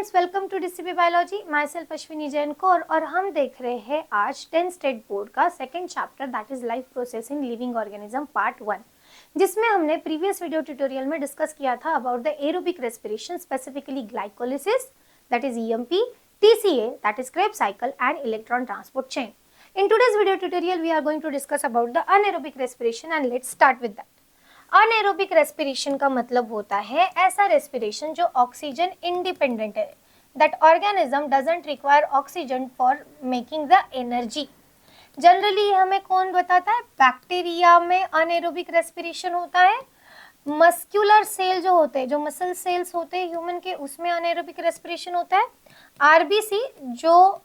Friends, welcome to DCP biology. Myself Ashwini Jain Kaur और हम देख रहे हैं आज 10th स्टेट बोर्ड का second chapter that is life process in living organism part 1, जिसमें हमने प्रीवियस वीडियो ट्यूटोरियल में डिस्कस किया था about the aerobic respiration, specifically glycolysis that is EMP, TCA that is Krebs cycle and electron transport chain. In today's video tutorial we are going to discuss about the anaerobic respiration and let's start with that. Anaerobic respiration का मतलब होता है ऐसा respiration जो oxygen independent है, that organism doesn't require oxygen for making the energy. Generally हमें कौन बताता है? बैक्टीरिया में अनएरोबिक रेस्पिरेशन होता है। मस्कुलर सेल जो होते हैं, जो मसल सेल्स होते हैं ह्यूमन के, उसमें अनएरोबिक रेस्पिरेशन होता है। आरबीसी जो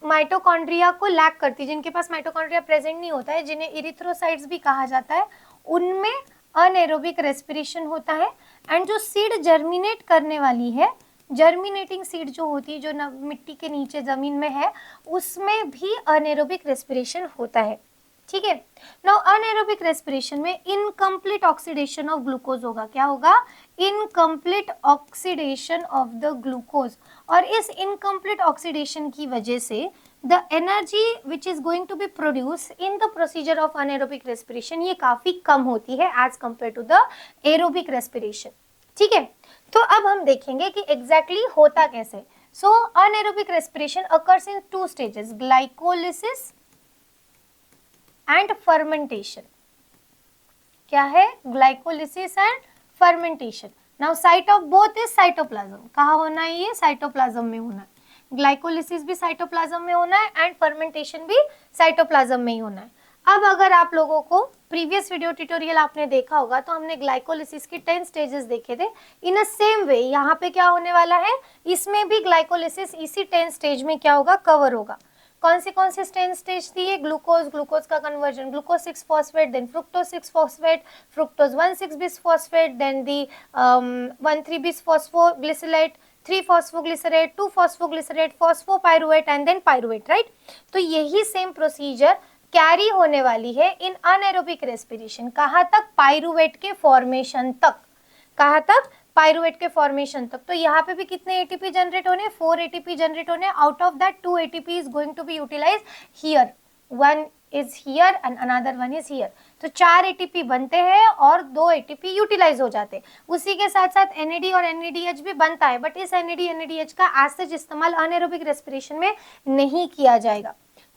माइटोकॉन्ड्रिया को लैक करती है, जिनके पास माइटोकॉन्ड्रिया प्रेजेंट नहीं होता है, जिन्हें इरिथ्रोसाइट्स भी कहा जाता है, उनमें अनएरोबिक रेस्पिरेशन होता है। एंड जो सीड जर्मिनेट करने वाली है, जर्मिनेटिंग सीड जो होती है, जो मिट्टी के नीचे जमीन में है, उसमें भी अनएरोबिक रेस्पिरेशन होता है। ठीक है। नाउ अनएरोबिक रेस्पिरेशन में इनकम्प्लीट ऑक्सीडेशन ऑफ ग्लूकोज होगा। क्या होगा? Incomplete oxidation of the glucose. और इस इनकम्प्लीट ऑक्सीडेशन की वजह से the energy which is going to be produced in the procedure of anaerobic respiration ये काफी कम होती है as compared to the aerobic respiration। ठीक है, तो अब हम देखेंगे कि exactly होता कैसे। So anaerobic respiration occurs in two stages, glycolysis and fermentation। क्या है? glycolysis and fermentation। Now site of both is cytoplasm। कहाँ होना है ये? साइटोप्लाज्म में होना है। ग्लाइकोलिसिस भी साइटोप्लाज्म में होना है एंड फर्मेंटेशन भी साइटोप्लाज्म में ही होना है। अब अगर आप लोगों को प्रीवियस वीडियो ट्यूटोरियल आपने देखा होगा तो हमने ग्लाइकोलिसिस के 10 स्टेजेस देखे थे। इन अ सेम वे यहाँ पे क्या होने वाला है, इसमें भी ग्लाइकोलिसिस इसी 10 स्टेज में क्या होगा? कवर होगा। कौन से 10 स्टेज थी ये? ग्लूकोज, ग्लूकोज का conversion, glucose 6 phosphate, then fructose 6 phosphate, fructose 1,6 bis phosphate, then the 1,3 bis phosphoglycerate, 3 phosphoglycerate, 2 phosphoglycerate, phosphopyruvate and then pyruvate, right. तो यही सेम प्रोसीजर कैरी होने वाली है इन अनएरोबिक रेस्पिरेशन। कहाँ तक? पाइरुवेट के फॉर्मेशन तक। कहाँ तक? पाइरुवेट के फॉर्मेशन तक। तो यहाँ पे भी कितने एटीपी जनरेट होने? 4 एटीपी जनरेट होने। Out of that 2 ATP is going to be utilise here, 1 is here and another one is here। तो 4 एटीपी बनते हैं और 2 एटीपी यूटिलाइज हो जाते हैं। उसी के साथ साथ NAD और NADH भी बनता है, बट इस NAD NADH का एज सच इस्तेमाल अनएरोबिक रेस्पिरेशन में नहीं किया जाएगा।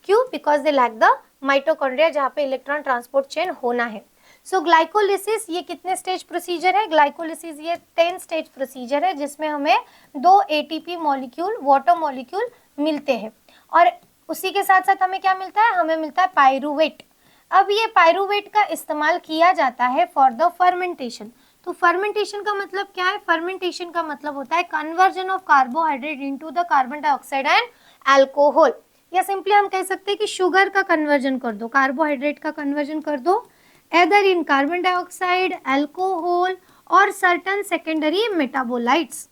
क्यों? Because they lack the mitochondria, जहाँ पे इलेक्ट्रॉन ट्रांसपोर्ट चेन होना है। सो ग्लाइकोलिसिस ये कितने स्टेज प्रोसीजर है? ग्लाइकोलिसिस ये 10 स्टेज प्रोसीजर है, जिसमें हमें 2 एटीपी मॉलिक्यूल, वाटर मॉलिक्यूल मिलते हैं। और उसी के साथ साथ हमें क्या मिलता है? हमें मिलता है पाइरुवेट। अब ये पाइरुवेट का इस्तेमाल किया जाता है फॉर द फर्मेंटेशन। तो फर्मेंटेशन का मतलब क्या है? फर्मेंटेशन का मतलब होता है conversion of carbohydrate into the carbon dioxide and alcohol. या सिंपली हम कह सकते हैं कि शुगर का कन्वर्जन कर दो, कार्बोहाइड्रेट का कन्वर्जन कर दो, एदर इन कार्बन डाइऑक्साइड, अल्कोहल और सर्टन सेकेंडरी मेटाबोलाइट्स।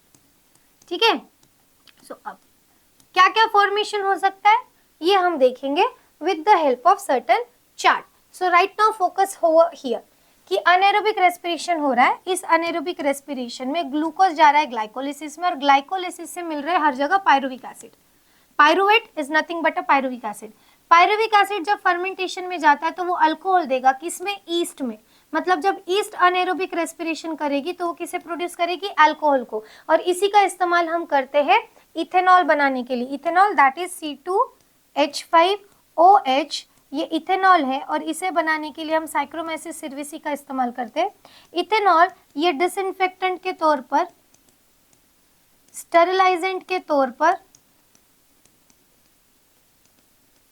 ठीक है। सो अब क्या क्या फॉर्मेशन हो सकता है ये हम देखेंगे with the help of certain chart. So right now focus over here कि अनएरोबिक रेस्पिरेशन हो रहा है। इस अनएरोबिक रेस्पिरेशन में ग्लूकोज जा रहा है ग्लाइकोलिसिस में और ग्लाइकोलिसिस से मिल रहा है हर जगह pyruvic acid. Pyruvate is nothing but a pyruvic acid. Pyruvic acid जब फर्मेंटेशन में जाता है तो वो अल्कोहल देगा। किसमें? ईस्ट में। मतलब जब ईस्ट अनएरोबिक रेस्पिरेशन करेगी तो वो किसे प्रोड्यूस करेगी? अल्कोहल को। और इसी का इस्तेमाल हम करते हैं इथेनॉल बनाने के लिए। इथेनॉल दैट इज C2H5OH, ये इथेनॉल है और इसे बनाने के लिए हम साइक्रोमेसिस सर्विसी का इस्तेमाल करते हैं। इथेनॉल ये डिसइंफेक्टेंट के तौर पर, स्टेरिलाइजेंट के तौर पर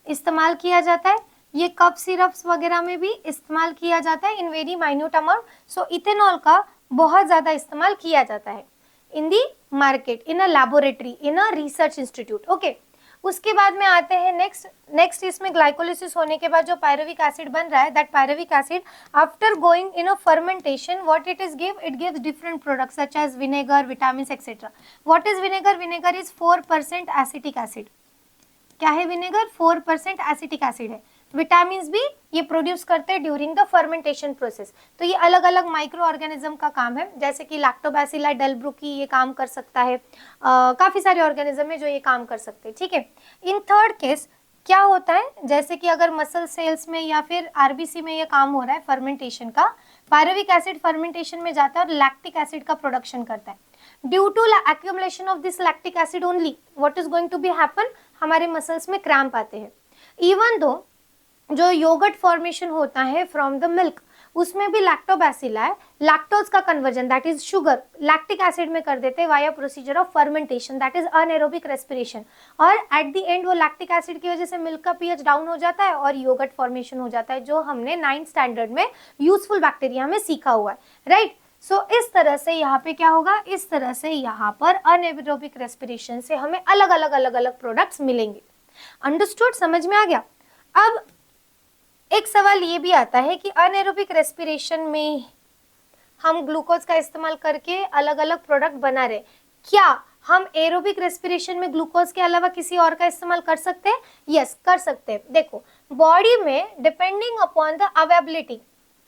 इस्तेमाल किया जाता है। ये कप सिरप्स वगैरह में भी इस्तेमाल किया जाता है in very minute amount. So ethanol का बहुत ज्यादा इस्तेमाल किया जाता है in the market, in a laboratory, in a research institute. Okay, उसके बाद में आते हैं नेक्स्ट इसमें ग्लाइकोलिसिस होने के बाद जो पाइरुविक एसिड बन रहा है, that pyruvic acid after going in a fermentation what it is give? It gives different products such as vinegar, vitamin etcetera. What is vinegar? Vinegar is 4% acetic acid. क्या है vinegar? 4% acetic acid है। Vitamin भी ये produce करते हैं during the fermentation process. तो ये अलग अलग माइक्रो ऑर्गेनिज्म का काम है, जैसे कि लैक्टोबैसिलाई डेल्ब्रुकी ये काम कर सकता है, काफी सारे ऑर्गेनिज्म है जो ये काम कर सकते हैं, ठीक है। इन थर्ड केस क्या होता है, जैसे कि अगर मसल सेल्स में या फिर आरबीसी में ये काम हो रहा है फर्मेंटेशन का, पायरुविक एसिड फर्मेंटेशन में जाता है और लैक्टिक एसिड का प्रोडक्शन करता है। Due to accumulation of this lactic acid only what is going to be happen, हमारे मसल्स में क्रैम्प आते हैं। इवन दो जो योगर्ट फॉर्मेशन होता है फ्रॉम द मिल्क, उसमें भी लैक्टोबैसिलाई लैक्टोज का conversion that is sugar lactic acid में कर देते हैं via procedure of fermentation that is anaerobic respiration, और एट द एंड वो लैक्टिक एसिड की वजह से मिल्क का पीएच डाउन हो जाता है और योगर्ट फॉर्मेशन हो जाता है, जो हमने 9th स्टैंडर्ड में यूजफुल बैक्टीरिया में सीखा हुआ है, राइट। सो इस तरह से यहाँ पे क्या होगा, इस तरह से यहाँ पर अनएरोबिक रेस्पिरेशन से हमें अलग अलग प्रोडक्ट्स मिलेंगे। अंडरस्टूड, समझ में आ गया। अब एक सवाल ये भी आता है कि अनएरोबिक रेस्पिरेशन में हम ग्लूकोज का इस्तेमाल करके अलग अलग प्रोडक्ट बना रहे, क्या हम एरोबिक रेस्पिरेशन में ग्लूकोज के अलावा किसी और का इस्तेमाल कर सकते हैं? यस, कर सकते हैं। देखो, बॉडी में डिपेंडिंग अपॉन द अवेलेबिलिटी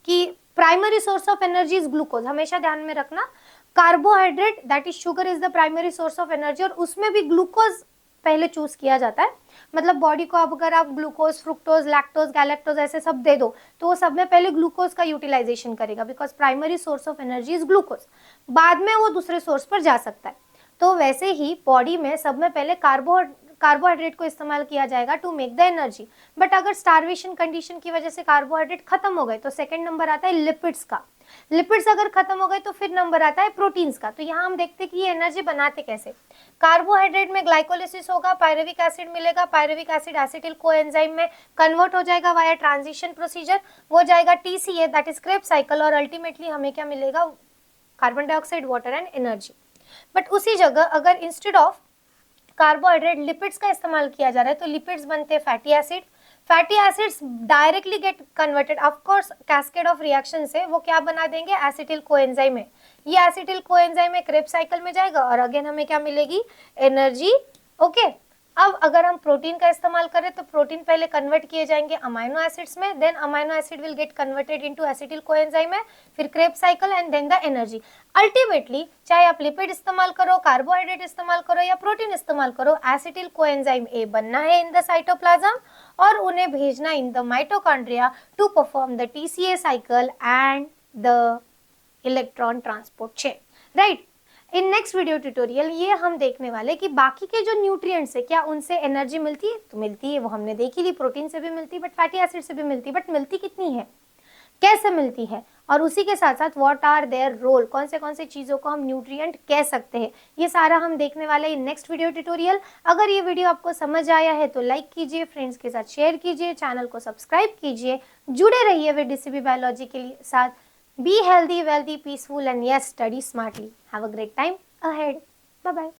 की primary source of energy is glucose, हमेशा ध्यान में रखना। Carbohydrate that is sugar is the primary source of energy, और उसमें भी ग्लूकोज पहले चूज किया जाता है। मतलब बॉडी को अब अगर आप ग्लूकोज, फ्रुक्टोज, लैक्टोज, गैलेक्टोज ऐसे सब दे दो तो वो सब में पहले ग्लूकोज का यूटिलाइजेशन करेगा, because primary source of energy is glucose. बाद में वो दूसरे सोर्स पर जा सकता है। तो वैसे ही बॉडी में सब में पहले कार्बोहाइड्रेट को इस्तेमाल किया जाएगा to make the energy. But अगर स्टार्वेशन कंडीशन की वजह से कार्बोहाइड्रेट खत्म हो गए तो सेकंड नंबर आता है लिपिड्स का। लिपिड्स अगर खत्म हो गए तो फिर नंबर आता है प्रोटीन्स का। तो यहाँ हम देखते हैं कि ये एनर्जी बनाते कैसे। कार्बोहाइड्रेट में ग्लाइकोलिसिस होगा, पायरुविक एसिड मिलेगा, पायरुविक एसिड एसिटिल कोएंजाइम में कन्वर्ट हो जाएगा वाया ट्रांजिशन प्रोसीजर, वो जाएगा TCA that is Krebs cycle, और अल्टीमेटली हमें क्या मिलेगा, carbon dioxide, water and energy. But उसी जगह अगर इंस्टेड ऑफ कार्बोहाइड्रेट लिपिड्स का इस्तेमाल किया जा रहा है तो लिपिड्स बनते fatty acid. Fatty acids directly get converted, of course cascade of reaction से वो क्या बना देंगे, एसिटिल कोएंजाइम में। ये एसिटिल कोएंजाइम में क्रेब्स साइकिल में जाएगा और अगेन हमें क्या मिलेगी, एनर्जी, ओके। अब अगर हम प्रोटीन का इस्तेमाल करें तो प्रोटीन पहले कन्वर्ट किए जाएंगे अमाइनो एसिड्स में, then amino acid will get converted into acetyl coenzyme में, फिर Krebs cycle and then the energy. Ultimately चाहे आप लिपिड इस्तेमाल करो, कार्बोहाइड्रेट इस्तेमाल करो या प्रोटीन इस्तेमाल करो, एसिटिल कोएंजाइम ए बनना है इन द साइटोप्लाज्म और उन्हें भेजना in the mitochondria to perform the TCA cycle and the electron transport chain, right. In next video tutorial ये हम देखने वाले कि बाकी के जो न्यूट्रिएंट्स है क्या उनसे एनर्जी मिलती है, तो मिलती है, वो हमने देखी ली, प्रोटीन से भी मिलती है, बट फैटी एसिड से भी मिलती है, बट मिलती कितनी है, कैसे मिलती है, और उसी के साथ साथ व्हाट आर देयर रोल, कौन से चीजों को हम न्यूट्रिएंट कह सकते हैं, ये सारा हम देखने वाले इन नेक्स्ट वीडियो ट्यूटोरियल। अगर ये वीडियो आपको समझ आया है तो लाइक कीजिए, फ्रेंड्स के साथ शेयर कीजिए, चैनल को सब्सक्राइब कीजिए, जुड़े रहिए विद डीसीबी बायोलॉजी के साथ। Be healthy, wealthy, peaceful, and yes, study smartly. Have a great time ahead. Bye bye.